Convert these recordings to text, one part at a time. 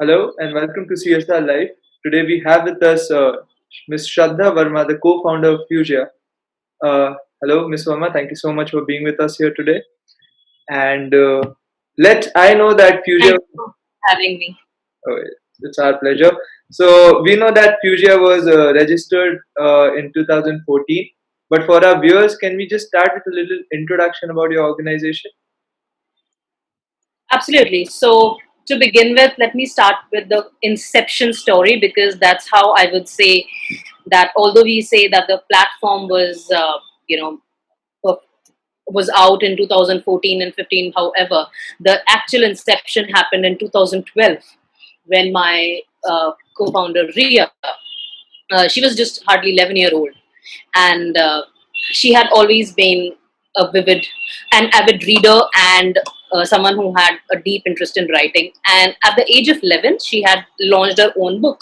Hello and welcome to CSR Live. Today we have with us Ms. Shraddha Varma, the co-founder of FUZIA. Hello, Ms. Varma. Thank you so much for being with us here today. And let I know that FUZIA. Thank you for having me. Oh, it's our pleasure. So we know that FUZIA was registered in 2014. But for our viewers, can we just start with a little introduction about your organization? Absolutely. So, to begin with, let me start with the inception story because that's how I would say that although we say that the platform was, uh, was out in 2014 and 15, however, the actual inception happened in 2012 when my co-founder Ria, she was just hardly 11-year-old, and she had always been an avid reader and someone who had a deep interest in writing. And at the age of 11, she had launched her own book.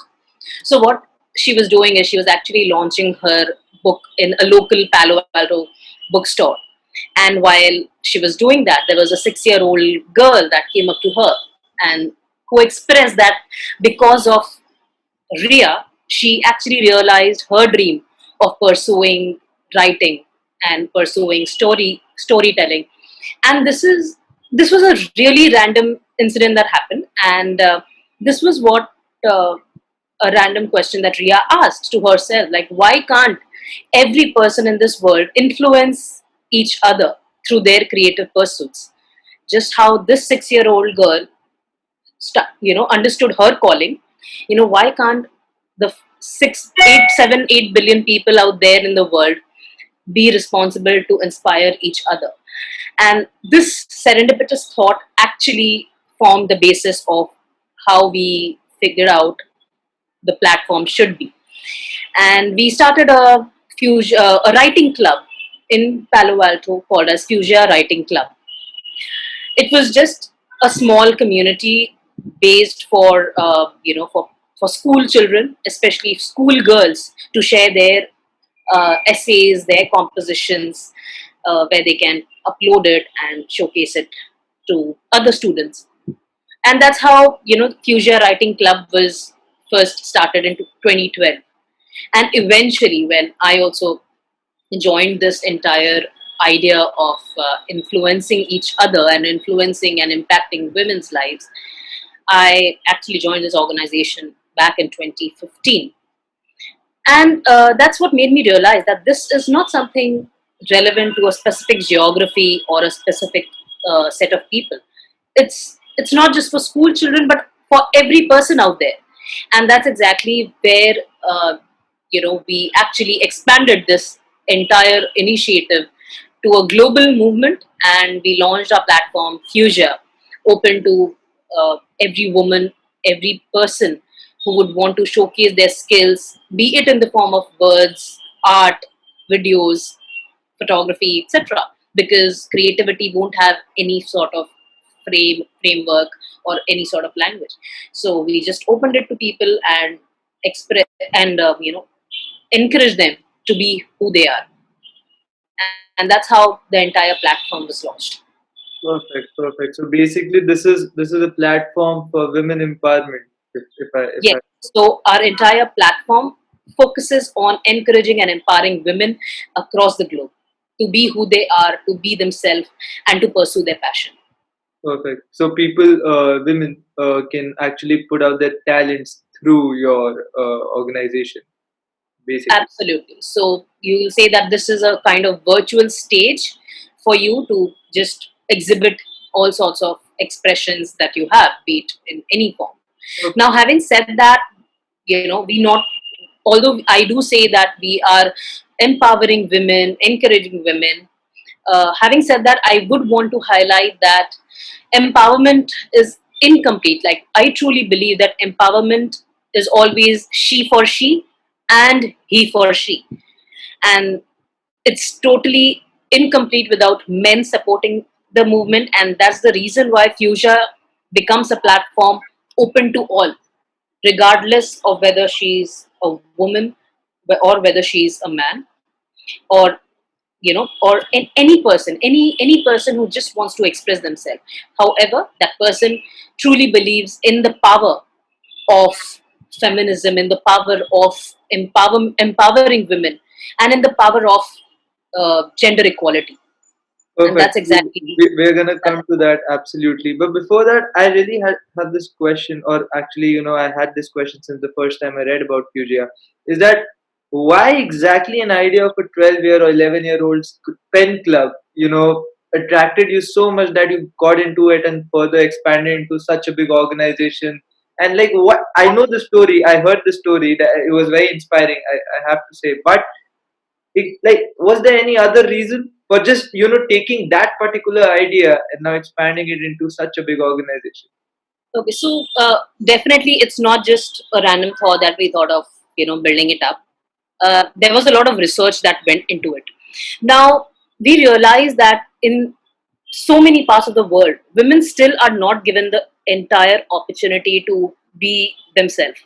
So what she was doing is she was actually launching her book in a local Palo Alto bookstore. And while she was doing that, there was a 6-year-old girl that came up to her and who expressed that because of Ria, she actually realized her dream of pursuing writing and pursuing storytelling. And this was a really random incident that happened, and this was what a random question that Ria asked to herself, like, why can't every person in this world influence each other through their creative pursuits? Just how this 6-year-old girl understood her calling. Why can't the 8 billion people out there in the world be responsible to inspire each other? And this serendipitous thought actually formed the basis of how we figured out the platform should be. And we started a writing club in Palo Alto called as Fusia Writing Club. It was just a small community based for school children, especially school girls, to share their essays, their compositions, where they can upload it and showcase it to other students. And that's how Fusia Writing Club was first started in 2012. And eventually, when I also joined this entire idea of influencing each other and influencing and impacting women's lives, I actually joined this organization back in 2015. And that's what made me realize that this is not something relevant to a specific geography or a specific set of people. It's not just for school children, but for every person out there. And that's exactly where we actually expanded this entire initiative to a global movement, and we launched our platform Fusia, open to every woman, every person who would want to showcase their skills, be it in the form of words, art, videos, photography, etc. Because creativity won't have any sort of framework or any sort of language. So we just opened it to people and express and encourage them to be who they are, and that's how the entire platform was launched. Perfect, perfect. So basically, this is a platform for women empowerment. If Yes. So our entire platform focuses on encouraging and empowering women across the globe to be who they are, to be themselves, and to pursue their passion. Perfect. So people, women, can actually put out their talents through your organization, basically. Absolutely. So you will say that this is a kind of virtual stage for you to just exhibit all sorts of expressions that you have, be it in any form. Okay. Now, having said that, we not, although I do say that we are empowering women, encouraging women, having said that, I would want to highlight that empowerment is incomplete. Like, I truly believe that empowerment is always she for she and he for she. And it's totally incomplete without men supporting the movement. And that's the reason why Fuchsia becomes a platform open to all, regardless of whether she's a woman or whether she's a man, or or any person who just wants to express themselves. However, that person truly believes in the power of feminism, in the power of empowering women, and in the power of gender equality. And Perfect. that's exactly We're gonna that. come to that absolutely. But before that, I really had this question, or actually, I had this question since the first time I read about Fugia. Is that why exactly an idea of a 12-year or 11-year-old pen club, attracted you so much that you got into it and further expanded into such a big organization? And like, what I know the story, I heard the story that it was very inspiring. I have to say, but like, was there any other reason for just taking that particular idea and now expanding it into such a big organization? Okay, so definitely it's not just a random thought that we thought of, building it up. There was a lot of research that went into it. Now, we realize that in so many parts of the world, women still are not given the entire opportunity to be themselves.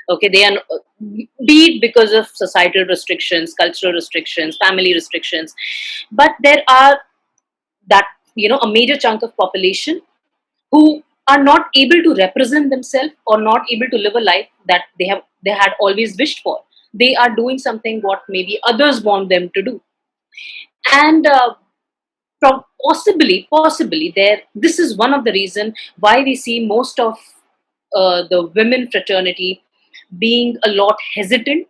Okay, they are, be it because of societal restrictions, cultural restrictions, family restrictions, but there are that, a major chunk of population who are not able to represent themselves or not able to live a life that they had always wished for. They are doing something what maybe others want them to do. And possibly there, this is one of the reason why we see most of the women fraternity being a lot hesitant,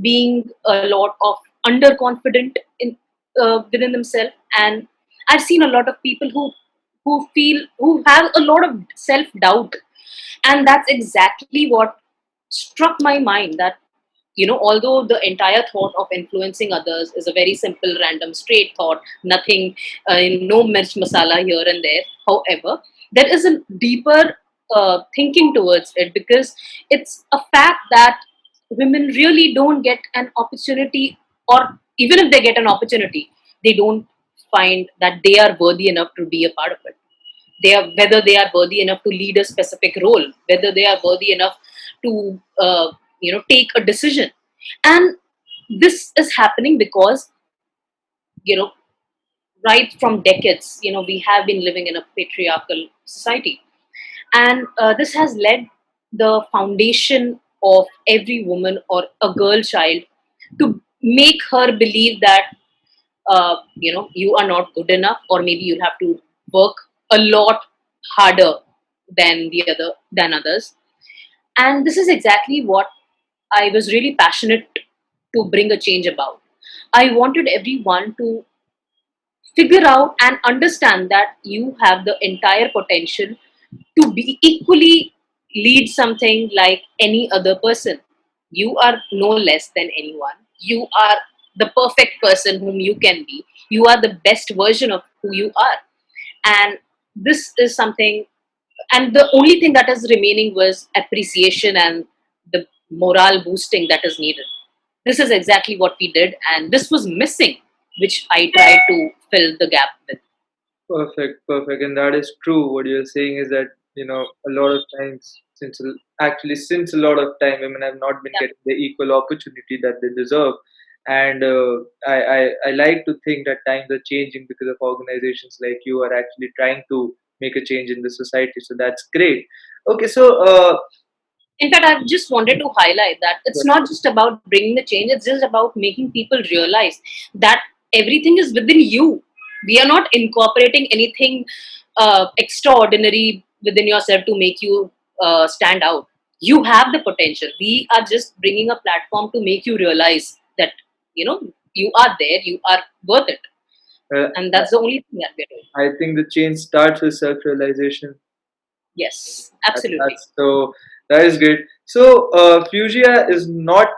being a lot of underconfident in within themselves. And I've seen a lot of people who have a lot of self doubt. And that's exactly what struck my mind, that although the entire thought of influencing others is a very simple, random, straight thought, nothing, no mirch masala here and there. However, there is a deeper thinking towards it, because it's a fact that women really don't get an opportunity, or even if they get an opportunity, they don't find that they are worthy enough to be a part of it. They are, whether they are worthy enough to lead a specific role, whether they are worthy enough to take a decision. And this is happening because, you know right from decades, we have been living in a patriarchal society. And this has led the foundation of every woman or a girl child to make her believe that you are not good enough, or maybe you'll have to work a lot harder than others. And this is exactly what I was really passionate to bring a change about. I wanted everyone to figure out and understand that you have the entire potential to be equally lead something like any other person. You are no less than anyone. You are the perfect person whom you can be. You are the best version of who you are. And this is something, and the only thing that is remaining was appreciation and the morale boosting that is needed. This is exactly what we did, and this was missing, which I tried to fill the gap with. Perfect, perfect. And that is true. What you're saying is that, a lot of times, since a lot of time, women have not been Yeah. getting the equal opportunity that they deserve. And I like to think that times are changing because of organizations like you are actually trying to make a change in the society. So that's great. Okay, so In fact, I just wanted to highlight that it's not just about bringing the change, it's just about making people realize that everything is within you. We are not incorporating anything extraordinary within yourself to make you stand out. You have the potential. We are just bringing a platform to make you realize that, you are there, you are worth it. uh, And that's the only thing that we're doing. I think the change starts with self-realization. Yes, That, absolutely. that's so that is great. So Fugia is not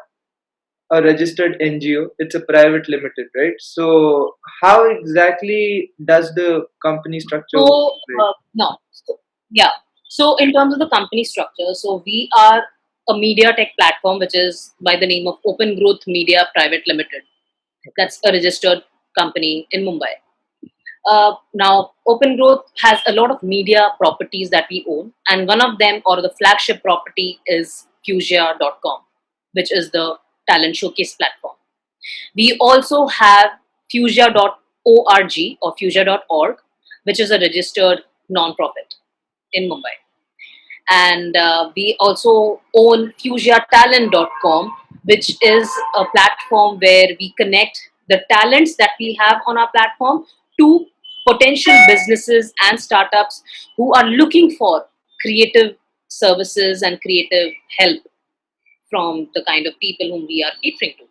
a registered NGO; it's a private limited, right? So how exactly does the company structure work? So, Right? no. So, yeah. So, in terms of the company structure, so we are a media tech platform which is by the name of Open Growth Media Private Limited. Okay. That's a registered company in Mumbai. Now, Open Growth has a lot of media properties that we own, and one of them, or the flagship property, is Fusia.com, which is the talent showcase platform. We also have Fusia.org or Fusia.org, which is a registered non-profit in Mumbai. And we also own FUZIAtalent.com, which is a platform where we connect the talents that we have on our platform to potential businesses and startups who are looking for creative services and creative help from the kind of people whom we are catering to.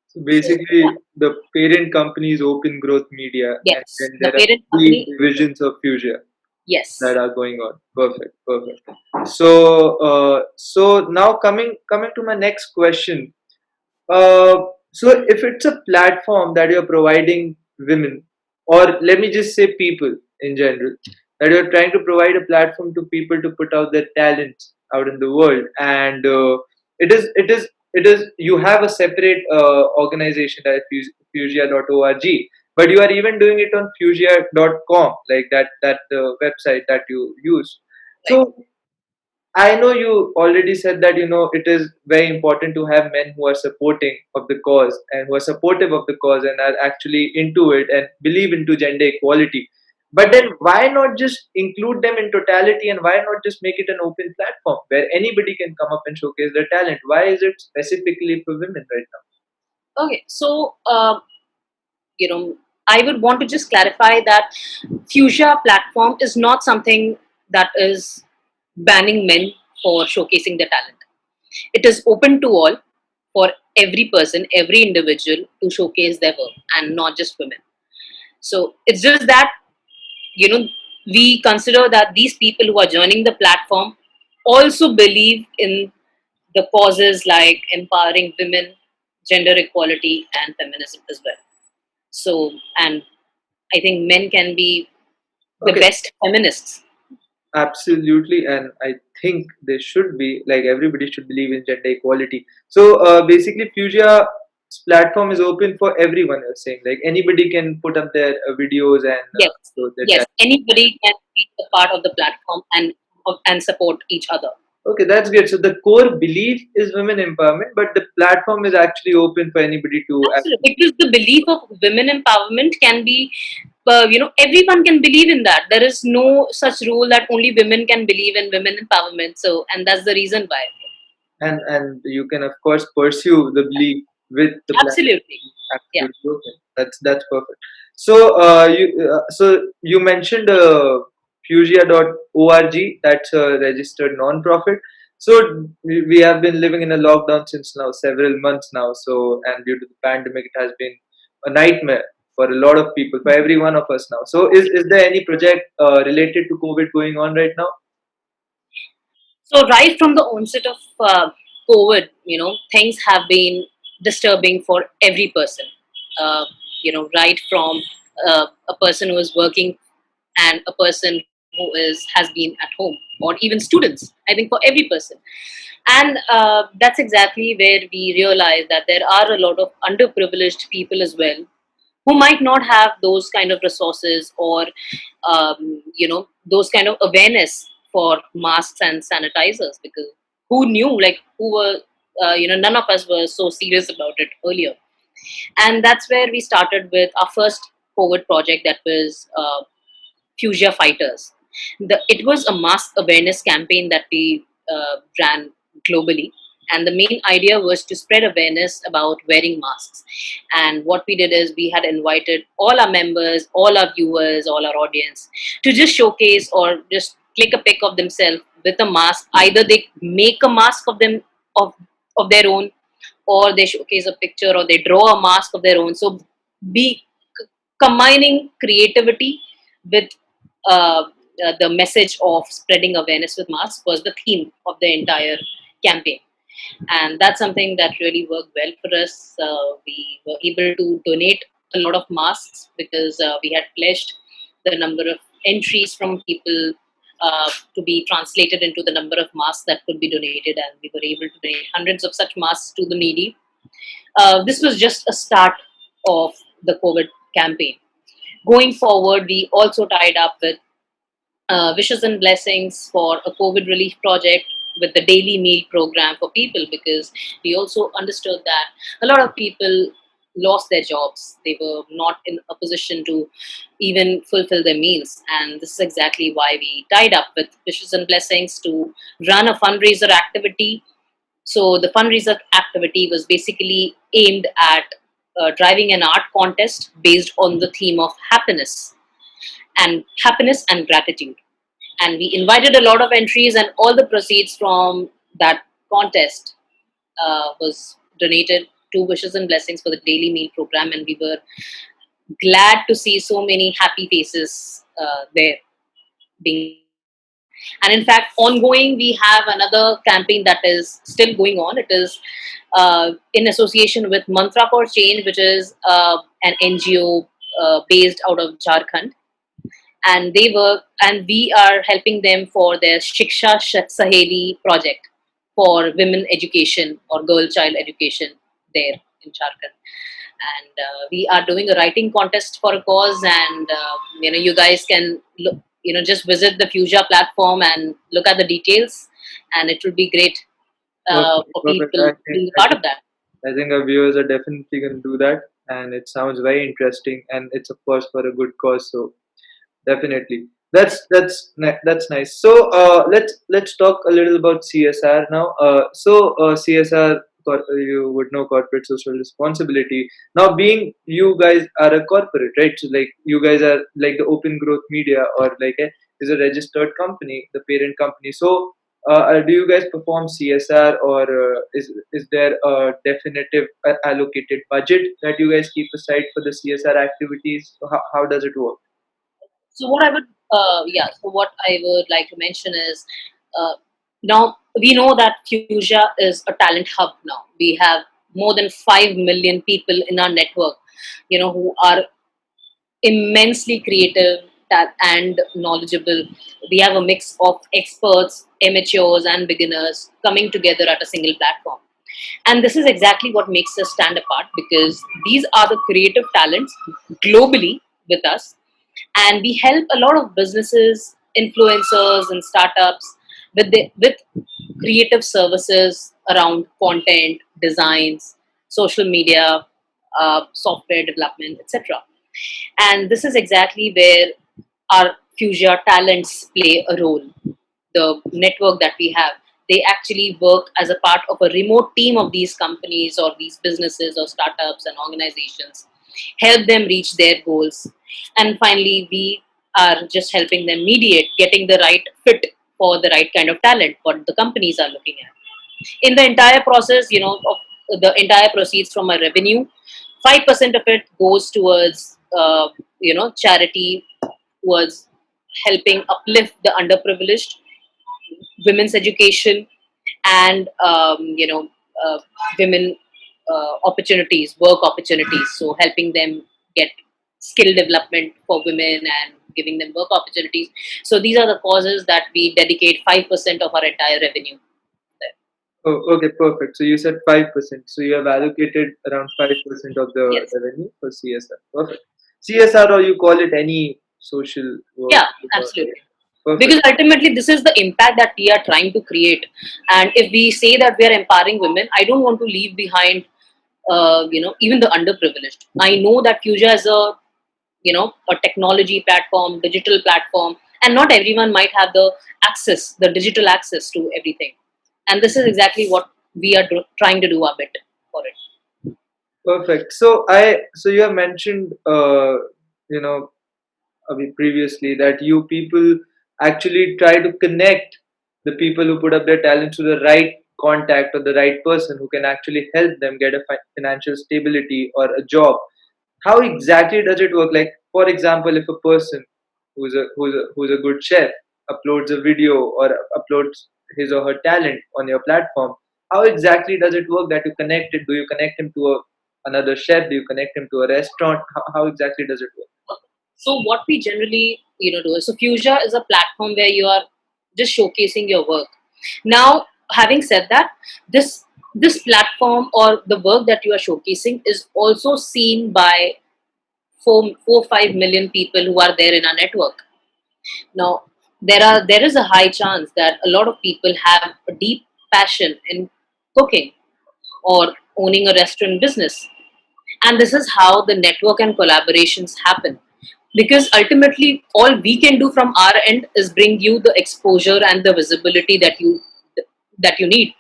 So So, yeah. basically, the parent company is Open Growth Media, and Yes, then the there are parent three company. divisions of Fusia that Yes, are going on. Perfect, perfect. So now coming to my next question. Uh, so if it's a platform that you're providing women, or let me just say people in general, that you're trying to provide a platform to people to put out their talents out in the world, and it is you have a separate organization that is fusia.org, but you are even doing it on fusia.com, like that website that you use. right, So I know you already said that it is very important to have men who are supporting of the cause and who are supportive of the cause and are actually into it and believe into gender equality. But then why not just include them in totality, and why not just make it an open platform where anybody can come up and showcase their talent? Why is it specifically for women right okay. So, I would want to just clarify that Fuchsia platform is not something that is banning men for showcasing their talent. It is open to all, for every person, every individual to showcase their work, and not just women. So it's just that, you know, we consider that these people who are joining the platform also believe in the causes like empowering women, gender equality, and feminism as well. So, and I think men can be now? the Okay. best feminists. Absolutely, and I think they should be, like, everybody should believe in gender equality. So basically, Fujia's platform is open for everyone. You're saying, like, anybody can put up their videos and Yes, show their yes, talent. anybody can be a part of the platform and support each other. Okay, that's great. So the core belief is women empowerment, but the platform is actually open for anybody to Absolutely, actually. because the belief of women empowerment can be, everyone can believe in that. There is no such rule that only women can believe in women empowerment. So, and that's the reason why. And you can of course pursue the belief with the Absolutely, platform yeah. absolutely open. That's perfect. So you mentioned fusia.org, that's a registered non-profit. So we have been living in a lockdown since now several months now, so and due to the pandemic it has been a nightmare for a lot of people, for every one of us now. So is there any project related to COVID going on right now? So right from the onset of COVID, things have been disturbing for every person. Right from a person who is working and a person who has been at home, or even students. I think for every person, and that's exactly where we realize that there are a lot of underprivileged people as well who might not have those kind of resources or those kind of awareness for masks and sanitizers, because who knew, like, who were none of us were so serious about it earlier. And that's where we started with our first COVID project, that was Fuchsia Fighters. It was a mask awareness campaign that we ran globally. And the main idea was to spread awareness about wearing masks. And what we did is we had invited all our members, all our viewers, all our audience to just showcase or just click a pic of themselves with a mask. Either they make a mask of them of of their own, or they showcase a picture, or they draw a mask of their own. So be combining creativity with the message of spreading awareness with masks was the theme of the entire campaign. And that's something that really worked well for us. We were able to donate a lot of masks because we had pledged the number of entries from people to be translated into the number of masks that could be donated, and we were able to donate hundreds of such masks to the needy. This was just a start of the COVID campaign. Going forward, we also tied up with Wishes and Blessings for a COVID relief project with the daily meal program for people, because we also understood that a lot of people lost their jobs. They were not in a position to even fulfill their meals. And this is exactly why we tied up with Wishes and Blessings to run a fundraiser activity. So the fundraiser activity was basically aimed at driving an art contest based on the theme of happiness and gratitude. And we invited a lot of entries, and all the proceeds from that contest was donated to Wishes and Blessings for the daily meal program. And we were glad to see so many happy faces there being displayed. And in fact, ongoing, we have another campaign that is still going on. It is in association with Mantra for Change, which is an NGO based out of Jharkhand. And they work, and we are helping them for their Shiksha Saheli project for women education or girl child education there in Jharkhand. And we are doing a writing contest for a cause, and you guys can look, just visit the FUZIA platform and look at the details, and it will be great Perfect, for perfect. people being a part of that. I think our viewers are definitely going to do that, and it sounds very interesting, and it's of course for a good cause. So definitely, that's nice. So let's talk a little about CSR now. CSR, you would know, corporate social responsibility. Now, being you guys are a corporate, right? So like you guys are like the Open Growth Media, or like is a registered company, the parent company. So do you guys perform CSR, or is there a definitive allocated budget that you guys keep aside for the CSR activities? So how does it work? So what I would like to mention is, uh, now we know that Fuchsia is a talent hub now. We have more than 5 million people in our network, who are immensely creative and knowledgeable. We have a mix of experts, amateurs, and beginners coming together at a single platform. And this is exactly what makes us stand apart, because these are the creative talents globally with us. And we help a lot of businesses, influencers, and startups with creative services around content, designs, social media, software development, etc. And this is exactly where our Fuchsia talents play a role. The network that we have, they actually work as a part of a remote team of these companies or these businesses or startups and organizations, help them reach their goals. And finally, we are just helping them mediate getting the right fit for the right kind of talent what the companies are looking at. In the entire process, of the entire proceeds from my revenue, 5% of it goes towards charity, towards helping uplift the underprivileged, women's education, and women opportunities, work opportunities. So helping them get skill development for women and giving them work opportunities. So these are the causes that we dedicate 5% of our entire revenue there. Oh, okay, perfect. So you said 5%. So you have allocated around 5% of the Yes. revenue for CSR. Perfect. CSR, or you call it any social work. Yeah, absolutely. Perfect. Because ultimately, this is the impact that we are trying to create. And if we say that we are empowering women, I don't want to leave behind, even the underprivileged. I know that Fuchsia is a technology platform, digital platform, and not everyone might have the digital access to everything. And this is exactly what we are trying to do a bit for it. Perfect. So you have mentioned, you know, previously, that you people actually try to connect the people who put up their talent to the right contact or the right person who can actually help them get a financial stability or a job. How exactly does it work? Like, for example, if a person who's a good chef uploads a video or uploads his or her talent on your platform, how exactly does it work that you connect it? Do you connect him to another chef? Do you connect him to a restaurant? How exactly does it work? So what we generally do is, so Fuchsia is a platform where you are just showcasing your work. Now, having said that, this platform or the work that you are showcasing is also seen by 5 million people who are there in our network. Now, there is a high chance that a lot of people have a deep passion in cooking or owning a restaurant business. And this is how the network and collaborations happen, because ultimately all we can do from our end is bring you the exposure and the visibility that you need,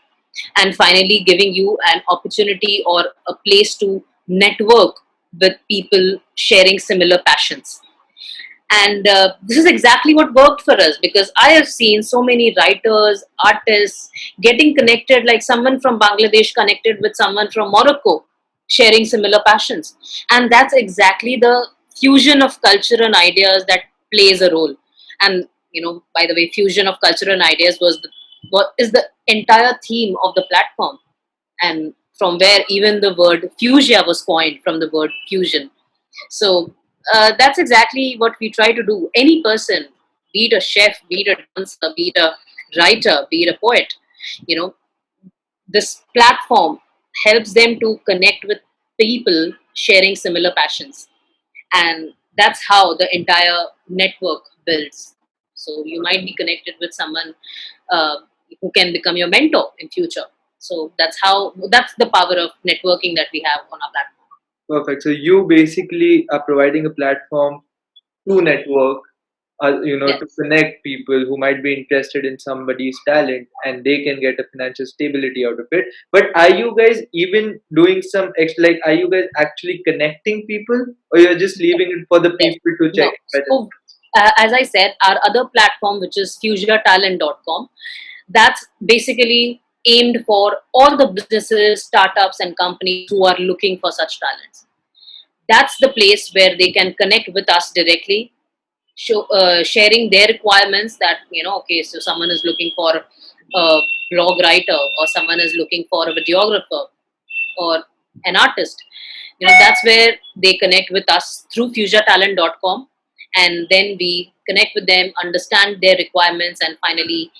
and finally giving you an opportunity or a place to network with people sharing similar passions. And this is exactly what worked for us, because I have seen so many writers, artists getting connected, like someone from Bangladesh connected with someone from Morocco, sharing similar passions. And that's exactly the fusion of culture and ideas that plays a role. And by the way, fusion of culture and ideas what is the entire theme of the platform, and from where even the word fusia was coined, from the word fusion. So that's exactly what we try to do. Any person, be it a chef, be it a dancer, be it a writer, be it a poet, you know, this platform helps them to connect with people sharing similar passions. And that's how the entire network builds. So you might be connected with someone uh, who can become your mentor in future. So that's the power of networking that we have on our platform. Perfect. So you basically are providing a platform to network, to Yes. connect people who might be interested in somebody's talent, and they can get a financial stability out of it. But are you guys even doing some like, are you guys actually connecting people, or you're just leaving it for the Yes. people to check No. it by So, themselves? as I said, our other platform, which is fusiatalent.com, that's basically aimed for all the businesses, startups, and companies who are looking for such talents. That's the place where they can connect with us directly, sharing their requirements. That, okay, so someone is looking for a blog writer, or someone is looking for a videographer, or an artist. That's where they connect with us through fusiatalent.com, and then we connect with them, understand their requirements, and finally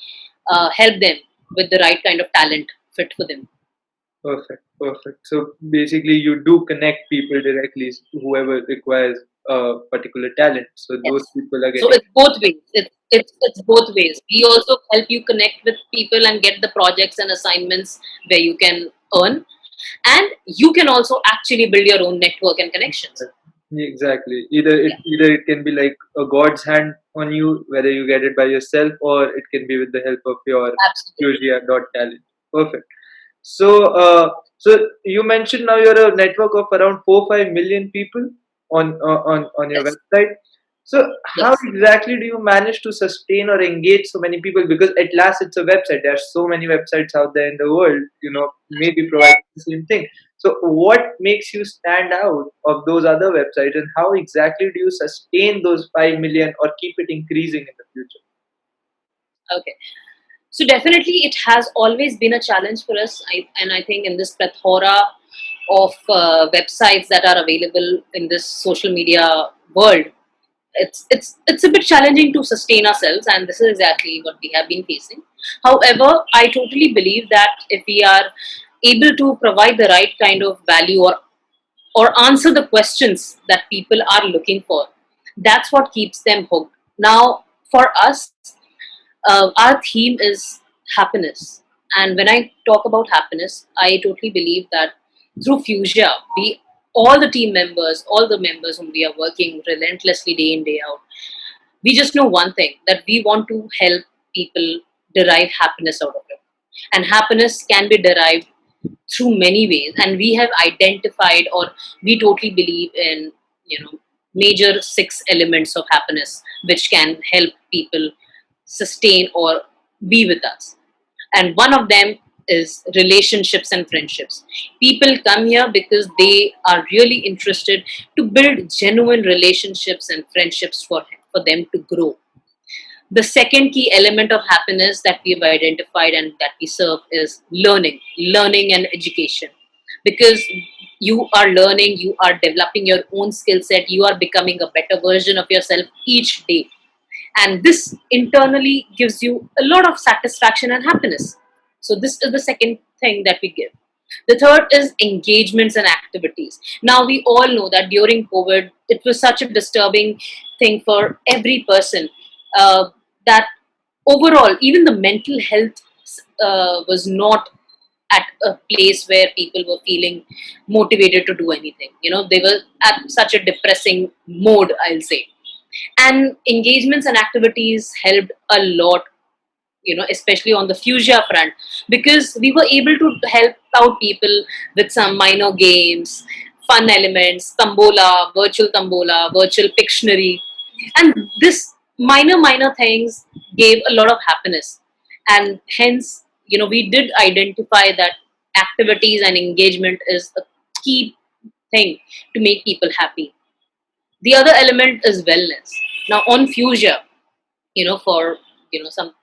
help them with the right kind of talent fit for them. Perfect, perfect. So basically, you do connect people directly, whoever requires a particular talent. So those Yes. people are So getting. it's both ways. It's both ways. We also help you connect with people and get the projects and assignments where you can earn, and you can also actually build your own network and connections. Exactly. Either it can be like a God's hand on you, whether you get it by yourself, or it can be with the help of your Absolutely. Fugia.talent. Perfect. So, so you mentioned now you're a network of around 4-5 million people on your Yes. website. So, how Yes. exactly do you manage to sustain or engage so many people? Because at last, it's a website. There are so many websites out there in the world. Maybe providing the same thing. So, what makes you stand out of those other websites, and how exactly do you sustain those 5 million or keep it increasing in the future? Okay. So definitely, it has always been a challenge for us, and I think in this plethora of websites that are available in this social media world, it's a bit challenging to sustain ourselves, and this is exactly what we have been facing. However, I totally believe that if we are able to provide the right kind of value, or answer the questions that people are looking for, that's what keeps them hooked. Now, for us, our theme is happiness. And when I talk about happiness, I totally believe that through Fusia, all the team members, all the members whom we are working relentlessly day in, day out, we just know one thing, that we want to help people derive happiness out of it. And happiness can be derived through many ways. And we have identified, or we totally believe in, major 6 elements of happiness, which can help people sustain or be with us. And one of them is relationships and friendships. People come here because they are really interested to build genuine relationships and friendships for them to grow. The second key element of happiness that we've identified and that we serve is learning and education. Because you are learning, you are developing your own skill set, you are becoming a better version of yourself each day. And this internally gives you a lot of satisfaction and happiness. So, this is the second thing that we give. The third is engagements and activities. Now, we all know that during COVID, it was such a disturbing thing for every person, that overall, even the mental health was not at a place where people were feeling motivated to do anything. They were at such a depressing mode, I'll say. And engagements and activities helped a lot, especially on the FUZIA front, because we were able to help out people with some minor games, fun elements, tambola, virtual Pictionary, and this minor things gave a lot of happiness. And hence, we did identify that activities and engagement is a key thing to make people happy. The other element is wellness. Now, on FUZIA, for some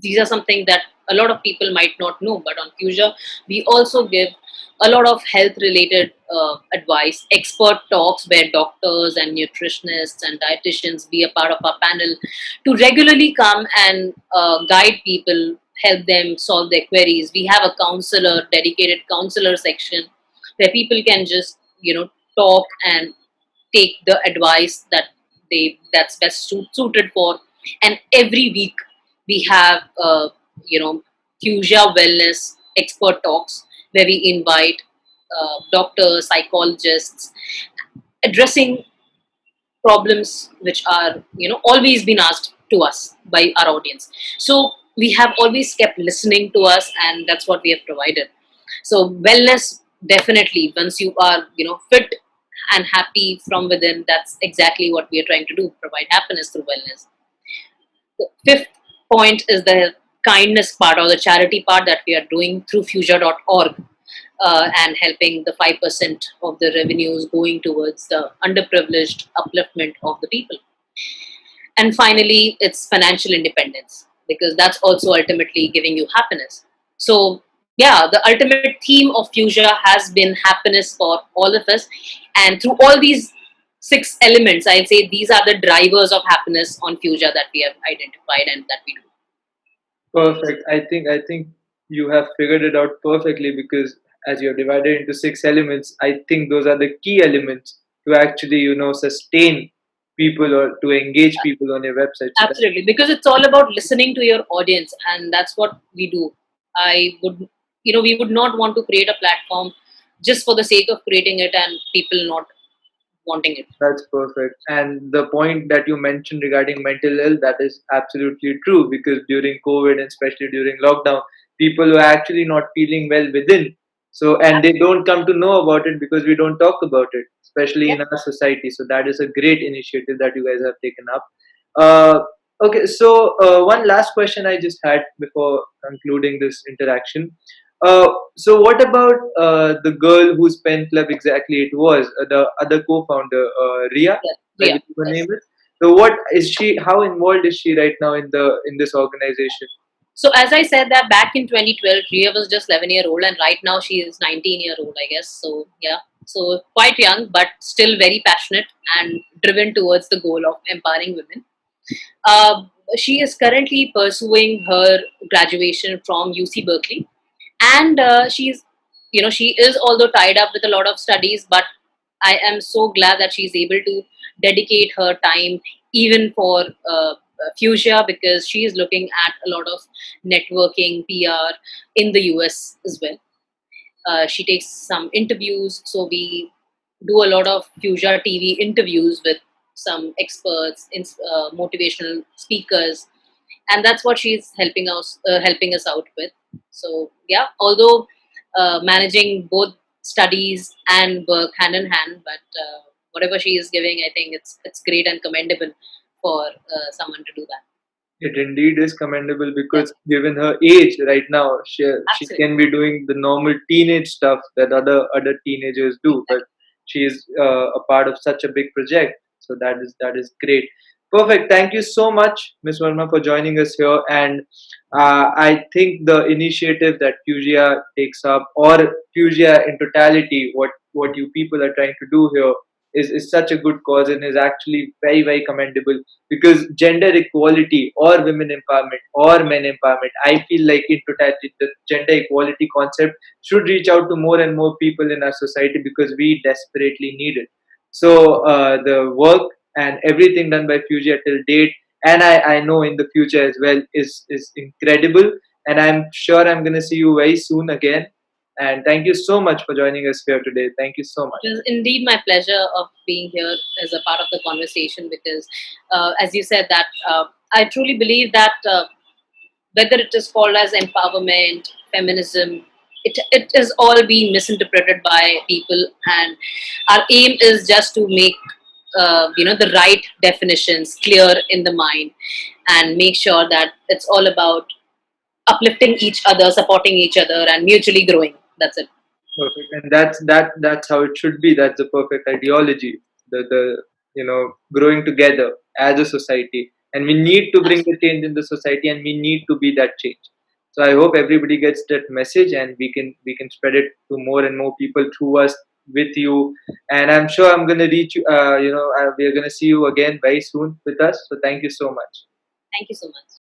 these are something that a lot of people might not know, but on FUZIA we also give a lot of health related advice, expert talks where doctors and nutritionists and dietitians be a part of our panel to regularly come and guide people, help them solve their queries. We have a dedicated counselor section where people can just talk and take the advice that's best suited for. And every week we have you know fuchsia wellness expert talks where we invite doctors, psychologists, addressing problems which are always been asked to us by our audience. So we have always kept listening to us, and that's what we have provided. So wellness, definitely, once you are fit and happy from within, that's exactly what we are trying to do, provide happiness through wellness. The fifth point is the kindness part or the charity part that we are doing through fuchsia.org, and helping the 5% of the revenues going towards the underprivileged upliftment of the people. And finally, it's financial independence, because that's also ultimately giving you happiness. So, yeah, the ultimate theme of Fuchsia has been happiness for all of us. And through all these six elements, I'd say these are the drivers of happiness on Fuchsia that we have identified and that we do. Perfect. I think you have figured it out perfectly because as you're divided into six elements, I think those are the key elements to actually, sustain people or to engage people on your website. So that, Absolutely, because it's all about listening to your audience, and that's what we do. We would not want to create a platform just for the sake of creating it and people not wanting it. that's perfect. And the point that you mentioned regarding mental health, that is absolutely true because during COVID and especially during lockdown, people were actually not feeling well within. So, and they don't come to know about it because we don't talk about it, especially Yeah. in our society. So, that is a great initiative that you guys have taken up. Uh, okay, so one last question I just had before concluding this interaction. So what about the girl whose pen club exactly it was, the other co-founder, Ria, Yes, I yeah, believe her name yes. is. So what is she? How involved is she right now in this organization? So as I said that back in 2012, Ria was just 11-year old, and right now she is 19-year old, I guess. So yeah, so quite young, but still very passionate and driven towards the goal of empowering women. Uh, she is currently pursuing her graduation from UC Berkeley, and she is although tied up with a lot of studies, but I am so glad that she's able to dedicate her time even for Fuchsia, because she is looking at a lot of networking, PR in the US as well. She takes some interviews, so we do a lot of Fuchsia TV interviews with some experts, motivational speakers, and that's what she's helping us out with. So yeah, although managing both studies and work hand in hand, but whatever she is giving, I think it's great and commendable for someone to do that. It indeed is commendable Yeah, because given her age right now, she absolutely. can be doing the normal teenage stuff that other teenagers do, but Exactly. she is a part of such a big project. So that is great. Perfect. Thank you so much, Miss Verma, for joining us here. And I think the initiative that Fugia takes up, or Fugia in totality, what you people are trying to do here, is such a good cause and is actually very very commendable because gender equality or women empowerment or men empowerment, I feel like in totality the gender equality concept should reach out to more and more people in our society because we desperately need it. So the work and everything done by Fugia till date, and I know in the future as well, is incredible. and I'm sure I'm going to see you very soon again. And thank you so much for joining us here today. Thank you so much. It was indeed my pleasure of being here as a part of the conversation because, as you said, that I truly believe that whether it is called as empowerment, feminism, it is all being misinterpreted by people, and our aim is just to make the right definitions clear in the mind and make sure that it's all about uplifting each other, supporting each other, and mutually growing. That's it. Perfect, and that's how it should be. That's the perfect ideology. The growing together as a society, and we need to bring the change in the society, and we need to be that change. So I hope everybody gets that message, and we can spread it to more and more people through us, with you. And I'm sure I'm gonna reach you. We are gonna see you again very soon with us. So thank you so much. Thank you so much.